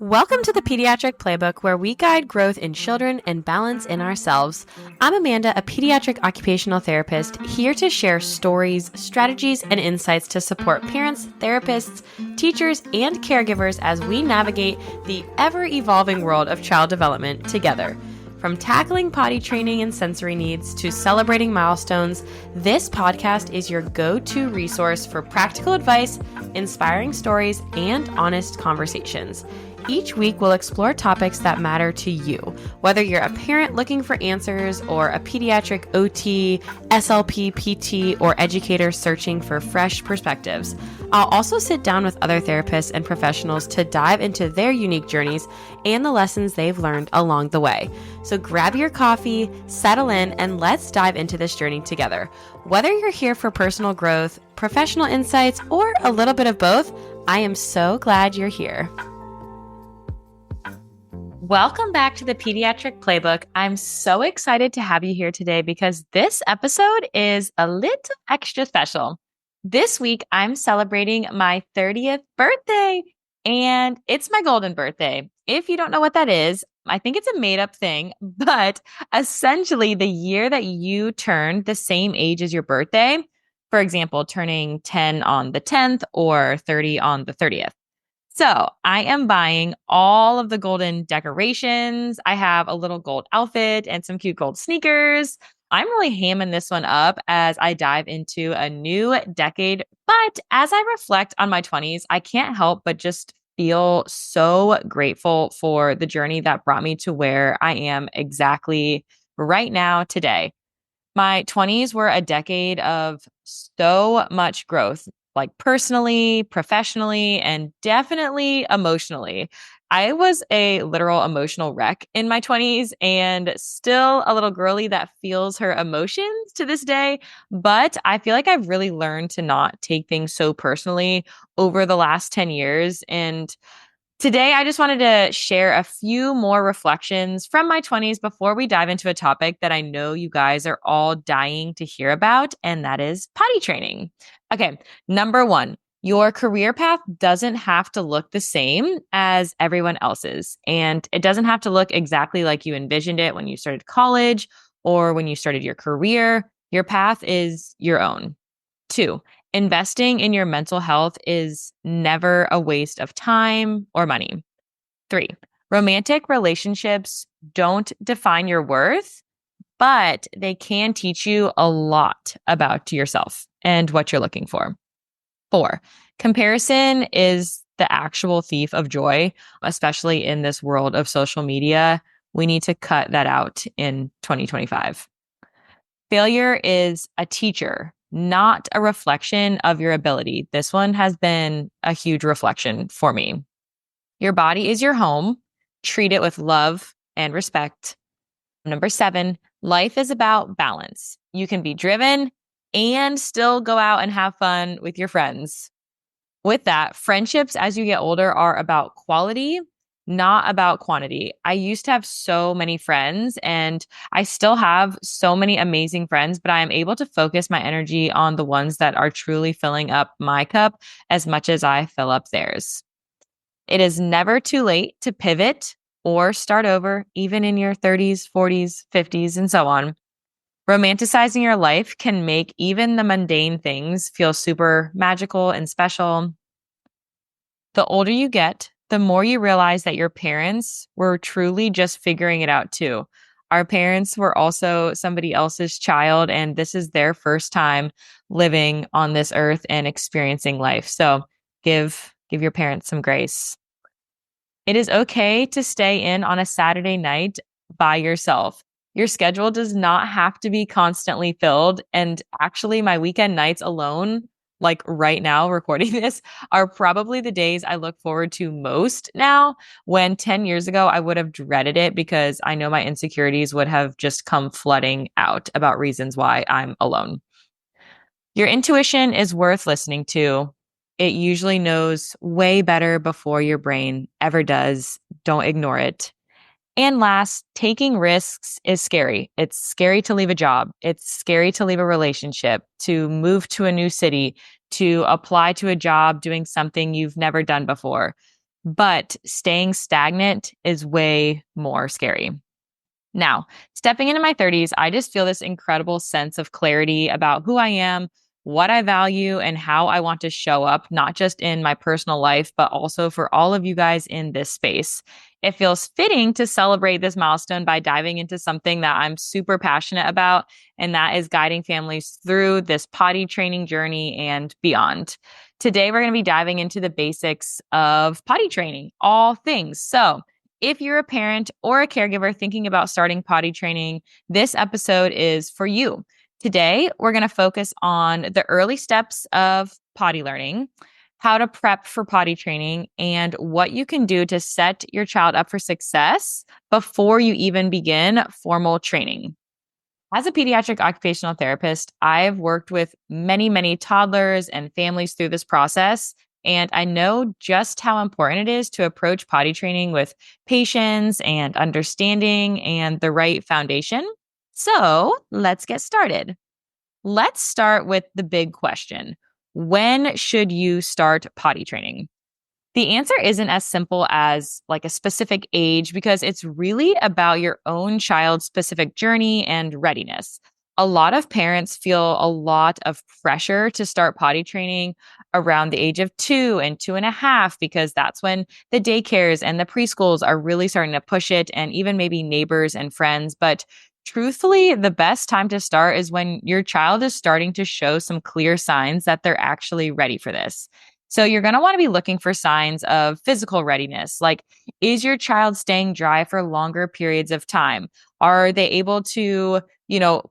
Welcome to the Pediatric Playbook, where we guide growth in children and balance in ourselves. I'm Amanda, a pediatric occupational therapist, here to share stories, strategies, and insights to support parents, therapists, teachers, and caregivers as we navigate the ever-evolving world of child development together. From tackling potty training and sensory needs to celebrating milestones, this podcast is your go-to resource for practical advice, inspiring stories, and honest conversations. Each week, we'll explore topics that matter to you, whether you're a parent looking for answers or a pediatric OT, SLP, PT, or educator searching for fresh perspectives. I'll also sit down with other therapists and professionals to dive into their unique journeys and the lessons they've learned along the way. So grab your coffee, settle in, and let's dive into this journey together. Whether you're here for personal growth, professional insights, or a little bit of both, I am so glad you're here. Welcome back to the Pediatric Playbook. I'm so excited to have you here today because this episode is a little extra special. This week, I'm celebrating my 30th birthday, and it's my golden birthday. If you don't know what that is, I think it's a made-up thing, but essentially the year that you turn the same age as your birthday, for example, turning 10 on the 10th or 30 on the 30th. So I am buying all of the golden decorations. I have a little gold outfit and some cute gold sneakers. I'm really hamming this one up as I dive into a new decade. But as I reflect on my 20s, I can't help but just feel so grateful for the journey that brought me to where I am exactly right now today. My 20s were a decade of so much growth, like personally, professionally, and definitely emotionally. I was a literal emotional wreck in my 20s and still a little girly that feels her emotions to this day. But I feel like I've really learned to not take things so personally over the last 10 years. And today, I just wanted to share a few more reflections from my 20s before we dive into a topic that I know you guys are all dying to hear about, and that is potty training. Okay, number one, your career path doesn't have to look the same as everyone else's, and it doesn't have to look exactly like you envisioned it when you started college or when you started your career. Your path is your own. Two, investing in your mental health is never a waste of time or money. Three, romantic relationships don't define your worth, but they can teach you a lot about yourself and what you're looking for. Four, comparison is the actual thief of joy, especially in this world of social media. We need to cut that out in 2025. Failure is a teacher, not a reflection of your ability. This one has been a huge reflection for me. Your body is your home. Treat it with love and respect. Number seven, life is about balance. You can be driven and still go out and have fun with your friends. With that, friendships as you get older are about quality, not about quantity. I used to have so many friends and I still have so many amazing friends, but I am able to focus my energy on the ones that are truly filling up my cup as much as I fill up theirs. It is never too late to pivot or start over, even in your 30s, 40s, 50s, and so on. Romanticizing your life can make even the mundane things feel super magical and special. The older you get, the more you realize that your parents were truly just figuring it out too. Our parents were also somebody else's child, and this is their first time living on this earth and experiencing life. So give your parents some grace. It is okay to stay in on a Saturday night by yourself. Your schedule does not have to be constantly filled. And actually, my weekend nights alone, like right now recording this, are probably the days I look forward to most now, when 10 years ago, I would have dreaded it because I know my insecurities would have just come flooding out about reasons why I'm alone. Your intuition is worth listening to. It usually knows way better before your brain ever does. Don't ignore it. And last, taking risks is scary. It's scary to leave a job. It's scary to leave a relationship, to move to a new city, to apply to a job doing something you've never done before. but staying stagnant is way more scary. Now, stepping into my 30s, I just feel this incredible sense of clarity about who I am, what I value, and how I want to show up, not just in my personal life, but also for all of you guys in this space. It feels fitting to celebrate this milestone by diving into something that I'm super passionate about, and that is guiding families through this potty training journey and beyond. Today, we're going to be diving into the basics of potty training, all things. So, if you're a parent or a caregiver thinking about starting potty training, this episode is for you. Today, we're going to focus on the early steps of potty learning, how to prep for potty training, and what you can do to set your child up for success before you even begin formal training. As a pediatric occupational therapist, I've worked with many, many toddlers and families through this process. And I know just how important it is to approach potty training with patience and understanding and the right foundation. So let's get started. Let's start with the big question. When should you start potty training? The answer isn't as simple as like a specific age because it's really about your own child's specific journey and readiness. A lot of parents feel a lot of pressure to start potty training around the age of 2 and 2.5 because that's when the daycares and the preschools are really starting to push it, and even maybe neighbors and friends. But truthfully, the best time to start is when your child is starting to show some clear signs that they're actually ready for this. So you're going to want to be looking for signs of physical readiness. Like, is your child staying dry for longer periods of time? Are they able to,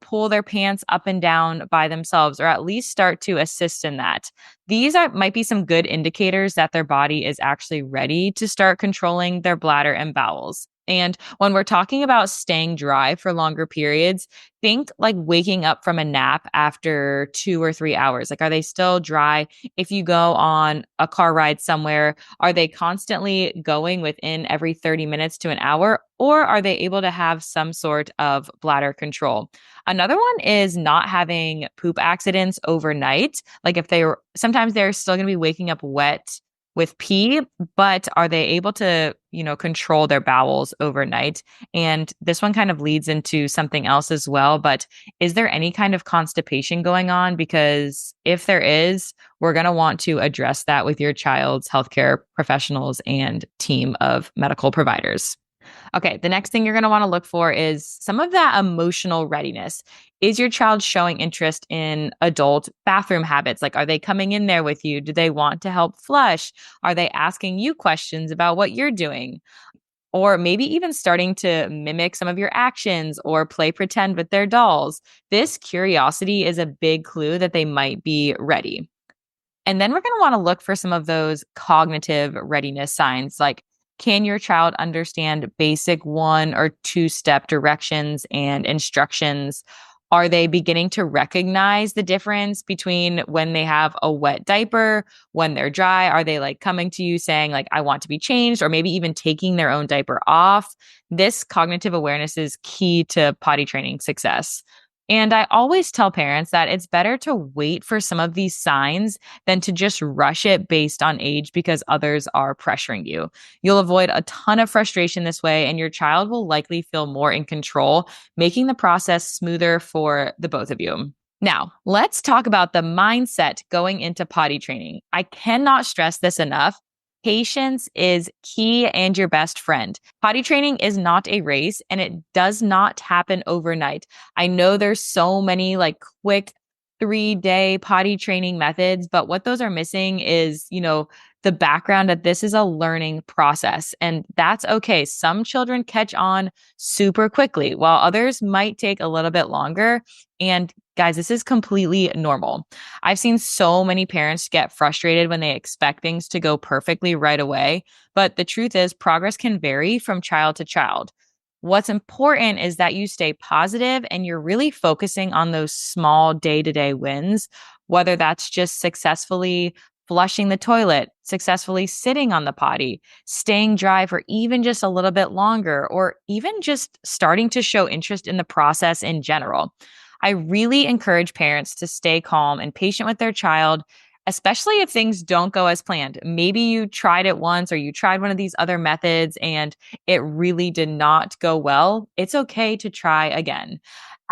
pull their pants up and down by themselves, or at least start to assist in that? These might be some good indicators that their body is actually ready to start controlling their bladder and bowels. And when we're talking about staying dry for longer periods, think like waking up from a nap after 2 or 3 hours. Like, are they still dry? If you go on a car ride somewhere, are they constantly going within every 30 minutes to an hour? Or are they able to have some sort of bladder control? Another one is not having poop accidents overnight. Like, if they were, sometimes they're still going to be waking up wet with pee, but are they able to, control their bowels overnight? And this one kind of leads into something else as well. But is there any kind of constipation going on? Because if there is, we're going to want to address that with your child's healthcare professionals and team of medical providers. Okay, the next thing you're going to want to look for is some of that emotional readiness. Is your child showing interest in adult bathroom habits? Like, are they coming in there with you? Do they want to help flush? Are they asking you questions about what you're doing? Or maybe even starting to mimic some of your actions or play pretend with their dolls. This curiosity is a big clue that they might be ready. And then we're going to want to look for some of those cognitive readiness signs, like, can your child understand basic 1 or 2 step directions and instructions? Are they beginning to recognize the difference between when they have a wet diaper, when they're dry? Are they like coming to you saying like, I want to be changed, or maybe even taking their own diaper off? This cognitive awareness is key to potty training success. And I always tell parents that it's better to wait for some of these signs than to just rush it based on age because others are pressuring you. You'll avoid a ton of frustration this way, and your child will likely feel more in control, making the process smoother for the both of you. Now, let's talk about the mindset going into potty training. I cannot stress this enough. Patience is key and your best friend. Potty training is not a race, and it does not happen overnight. I know there's so many like quick 3-day potty training methods, but what those are missing is, the background that this is a learning process, and that's okay. Some children catch on super quickly, while others might take a little bit longer. And guys, this is completely normal. I've seen so many parents get frustrated when they expect things to go perfectly right away. But the truth is, progress can vary from child to child. What's important is that you stay positive and you're really focusing on those small day-to-day wins, whether that's just successfully flushing the toilet, successfully sitting on the potty, staying dry for even just a little bit longer, or even just starting to show interest in the process in general. I really encourage parents to stay calm and patient with their child. especially if things don't go as planned. Maybe you tried it once or you tried one of these other methods and it really did not go well. It's okay to try again.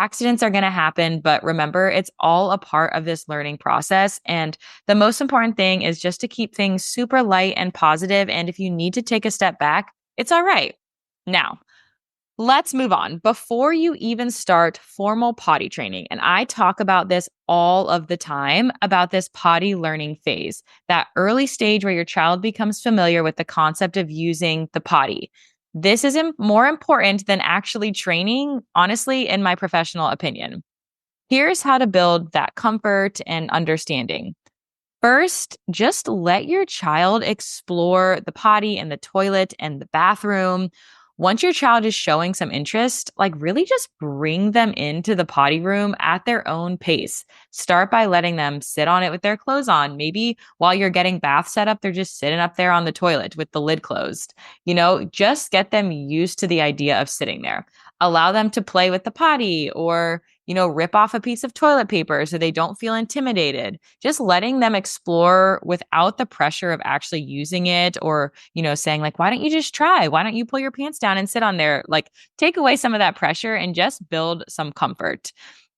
Accidents are going to happen, but remember, it's all a part of this learning process. And the most important thing is just to keep things super light and positive. And if you need to take a step back, it's all right. Now, let's move on. Before you even start formal potty training, and I talk about this all of the time about this potty learning phase, that early stage where your child becomes familiar with the concept of using the potty. This is more important than actually training, honestly, in my professional opinion. Here's how to build that comfort and understanding. First, just let your child explore the potty and the toilet and the bathroom. Once your child is showing some interest, like really just bring them into the potty room at their own pace. Start by letting them sit on it with their clothes on. Maybe while you're getting bath set up, they're just sitting up there on the toilet with the lid closed. Just get them used to the idea of sitting there. Allow them to play with the potty or rip off a piece of toilet paper so they don't feel intimidated. Just letting them explore without the pressure of actually using it or, saying like, why don't you just try? Why don't you pull your pants down and sit on there? Like take away some of that pressure and just build some comfort.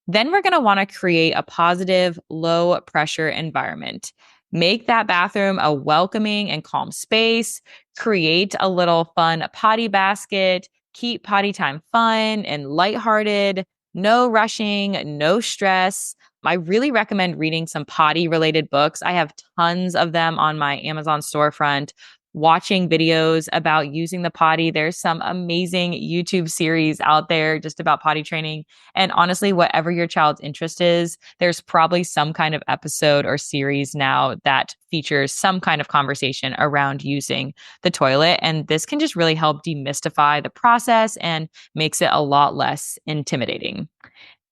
Then we're going to want to create a positive, low pressure environment. Make that bathroom a welcoming and calm space. Create a little fun potty basket. Keep potty time fun and lighthearted. No rushing, no stress. I really recommend reading some potty related books. I have tons of them on my Amazon storefront. Watching videos about using the potty. There's some amazing YouTube series out there just about potty training. And honestly, whatever your child's interest is, there's probably some kind of episode or series now that features some kind of conversation around using the toilet. And this can just really help demystify the process and makes it a lot less intimidating.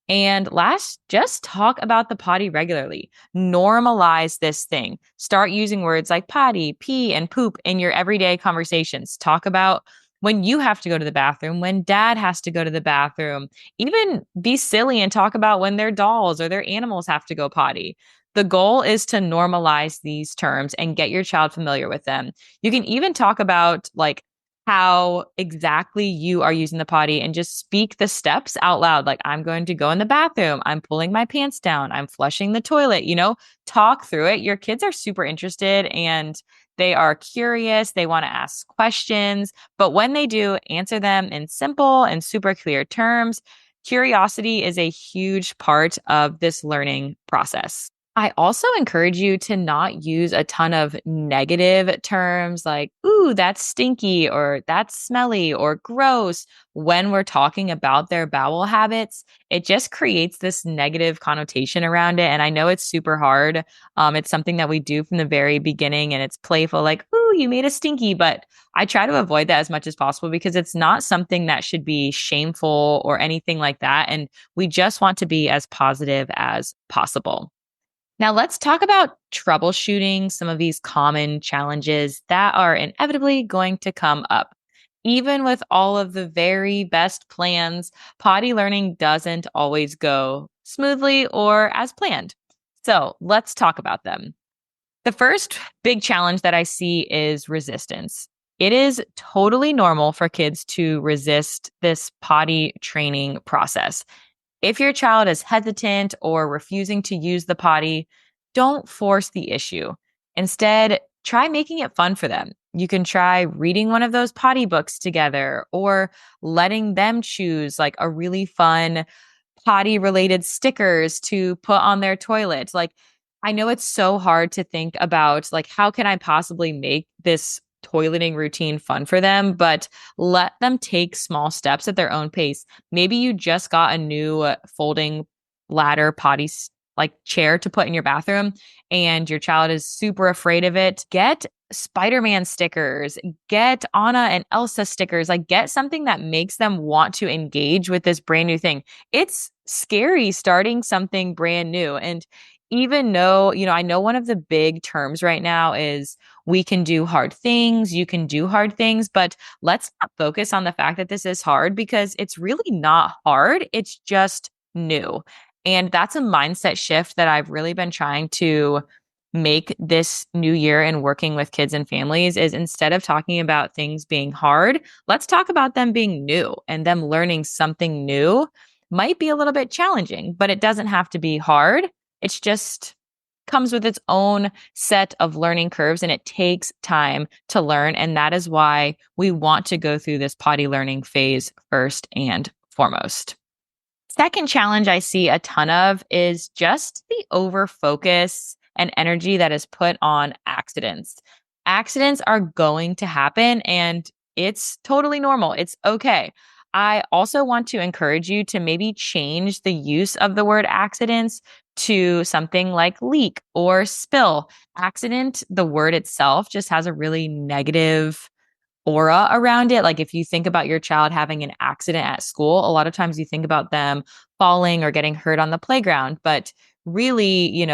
And last, just talk about the potty regularly. Normalize this thing. Start using words like potty, pee, and poop in your everyday conversations. Talk about when you have to go to the bathroom, when dad has to go to the bathroom. Even be silly and talk about when their dolls or their animals have to go potty. The goal is to normalize these terms and get your child familiar with them. You can even talk about like how exactly you are using the potty and just speak the steps out loud. Like, I'm going to go in the bathroom. I'm pulling my pants down. I'm flushing the toilet, talk through it. Your kids are super interested and they are curious. They want to ask questions. But when they do, answer them in simple and super clear terms. Curiosity is a huge part of this learning process. I also encourage you to not use a ton of negative terms like, ooh, that's stinky or that's smelly or gross when we're talking about their bowel habits. It just creates this negative connotation around it. And I know it's super hard. It's something that we do from the very beginning and it's playful, like, ooh, you made a stinky. But I try to avoid that as much as possible because it's not something that should be shameful or anything like that. And we just want to be as positive as possible. Now, let's talk about troubleshooting some of these common challenges that are inevitably going to come up. Even with all of the very best plans, potty learning doesn't always go smoothly or as planned. So let's talk about them. The first big challenge that I see is resistance. It is totally normal for kids to resist this potty training process. If your child is hesitant or refusing to use the potty, don't force the issue. Instead, try making it fun for them. You can try reading one of those potty books together or letting them choose like a really fun potty related stickers to put on their toilet. Like, I know it's so hard to think about, like, how can I possibly make this toileting routine fun for them, but let them take small steps at their own pace. Maybe you just got a new folding ladder potty like chair to put in your bathroom and your child is super afraid of it. Get Spider-Man stickers, get Anna and Elsa stickers, like get something that makes them want to engage with this brand new thing. It's scary starting something brand new. And even though, I know one of the big terms right now is we can do hard things, you can do hard things, but let's not focus on the fact that this is hard because it's really not hard. It's just new. And that's a mindset shift that I've really been trying to make this new year in working with kids and families is instead of talking about things being hard, let's talk about them being new and them learning something new might be a little bit challenging, but it doesn't have to be hard. It's just comes with its own set of learning curves and it takes time to learn. And that is why we want to go through this potty learning phase first and foremost. Second challenge I see a ton of is just the over focus and energy that is put on accidents. Accidents are going to happen and it's totally normal. It's okay. I also want to encourage you to maybe change the use of the word accidents to something like leak or spill. Accident, the word itself, just has a really negative aura around it. Like if you think about your child having an accident at school, a lot of times you think about them falling or getting hurt on the playground, but really,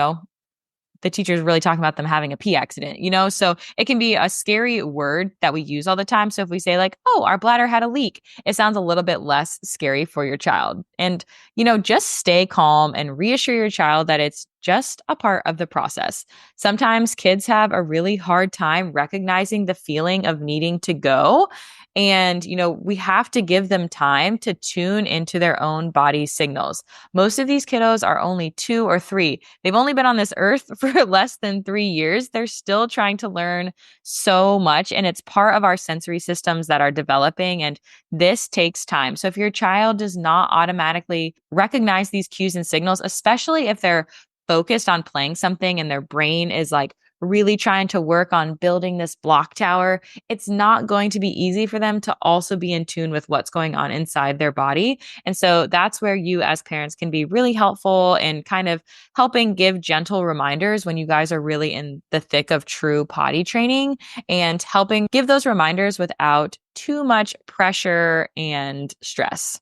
the teacher's really talking about them having a pee accident, So it can be a scary word that we use all the time. So if we say like, oh, our bladder had a leak, it sounds a little bit less scary for your child. And, just stay calm and reassure your child that it's just a part of the process. Sometimes kids have a really hard time recognizing the feeling of needing to go. And, we have to give them time to tune into their own body signals. Most of these kiddos are only 2 or 3. They've only been on this earth for less than 3 years. They're still trying to learn so much, and it's part of our sensory systems that are developing. And this takes time. So if your child does not automatically recognize these cues and signals, especially if they're focused on playing something and their brain is like really trying to work on building this block tower, it's not going to be easy for them to also be in tune with what's going on inside their body. And so that's where you as parents can be really helpful in kind of helping give gentle reminders when you guys are really in the thick of true potty training and helping give those reminders without too much pressure and stress.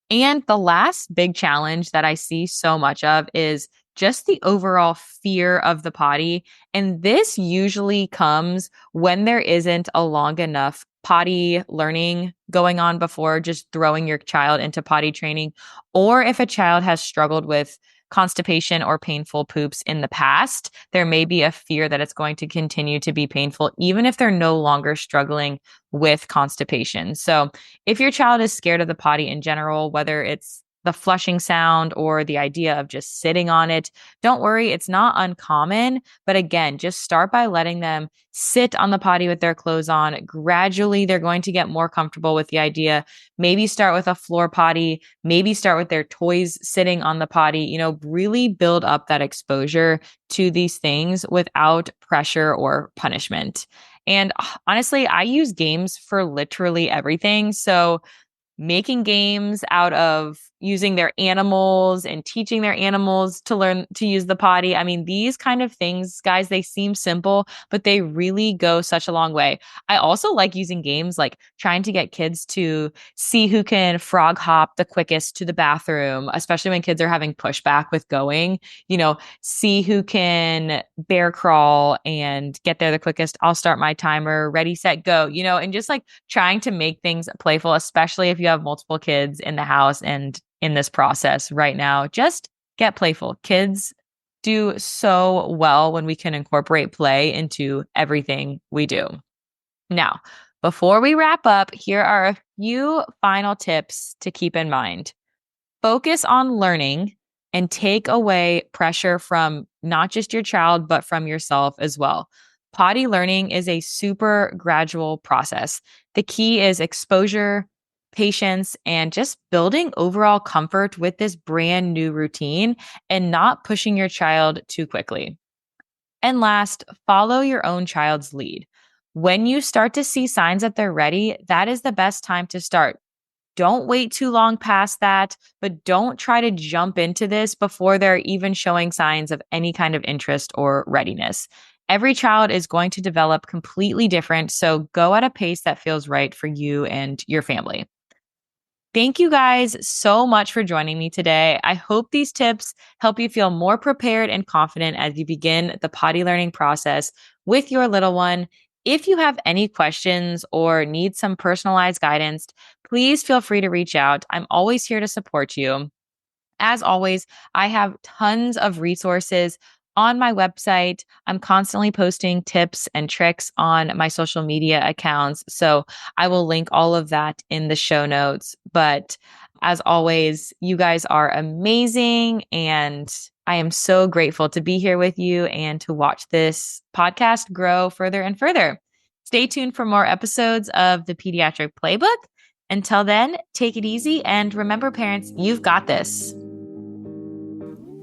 And the last big challenge that I see so much of is just the overall fear of the potty. And this usually comes when there isn't a long enough potty learning going on before just throwing your child into potty training, or if a child has struggled with constipation or painful poops in the past, there may be a fear that it's going to continue to be painful, even if they're no longer struggling with constipation. So if your child is scared of the potty in general, whether it's the flushing sound or the idea of just sitting on it, don't worry, it's not uncommon. But again, just start by letting them sit on the potty with their clothes on. Gradually, they're going to get more comfortable with the idea. Maybe start with a floor potty, maybe start with their toys sitting on the potty, really build up that exposure to these things without pressure or punishment. And honestly, I use games for literally everything. So making games out of using their animals and teaching their animals to learn to use the potty. I mean, these kind of things, guys, they seem simple, but they really go such a long way. I also like using games like trying to get kids to see who can frog hop the quickest to the bathroom, especially when kids are having pushback with going, see who can bear crawl and get there the quickest. I'll start my timer, ready, set, go, and just like trying to make things playful, especially if you have multiple kids in the house and in this process right now. Just get playful. Kids do so well when we can incorporate play into everything we do. Now, before we wrap up, here are a few final tips to keep in mind. Focus on learning and take away pressure from not just your child, but from yourself as well. Potty learning is a super gradual process. The key is exposure, patience, and just building overall comfort with this brand new routine and not pushing your child too quickly. And last, follow your own child's lead. When you start to see signs that they're ready, that is the best time to start. Don't wait too long past that, but don't try to jump into this before they're even showing signs of any kind of interest or readiness. Every child is going to develop completely different, so go at a pace that feels right for you and your family. Thank you guys so much for joining me today. I hope these tips help you feel more prepared and confident as you begin the potty learning process with your little one. If you have any questions or need some personalized guidance, please feel free to reach out. I'm always here to support you. As always, I have tons of resources on my website. I'm constantly posting tips and tricks on my social media accounts. So I will link all of that in the show notes. But as always, you guys are amazing. And I am so grateful to be here with you and to watch this podcast grow further and further. Stay tuned for more episodes of the Pediatric Playbook. Until then, take it easy and remember, parents, you've got this.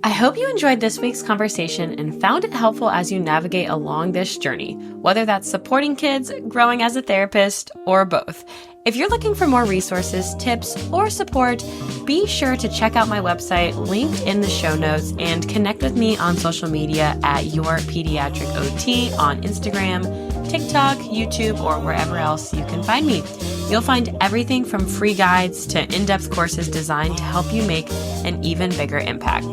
I hope you enjoyed this week's conversation and found it helpful as you navigate along this journey, whether that's supporting kids, growing as a therapist, or both. If you're looking for more resources, tips, or support, be sure to check out my website linked in the show notes and connect with me on social media at Your Pediatric OT on Instagram, TikTok, YouTube, or wherever else you can find me. You'll find everything from free guides to in-depth courses designed to help you make an even bigger impact.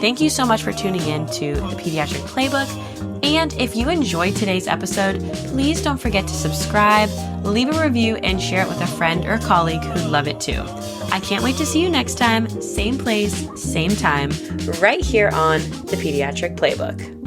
Thank you so much for tuning in to the Pediatric Playbook. And if you enjoyed today's episode, please don't forget to subscribe, leave a review, and share it with a friend or colleague who'd love it too. I can't wait to see you next time, same place, same time, right here on the Pediatric Playbook.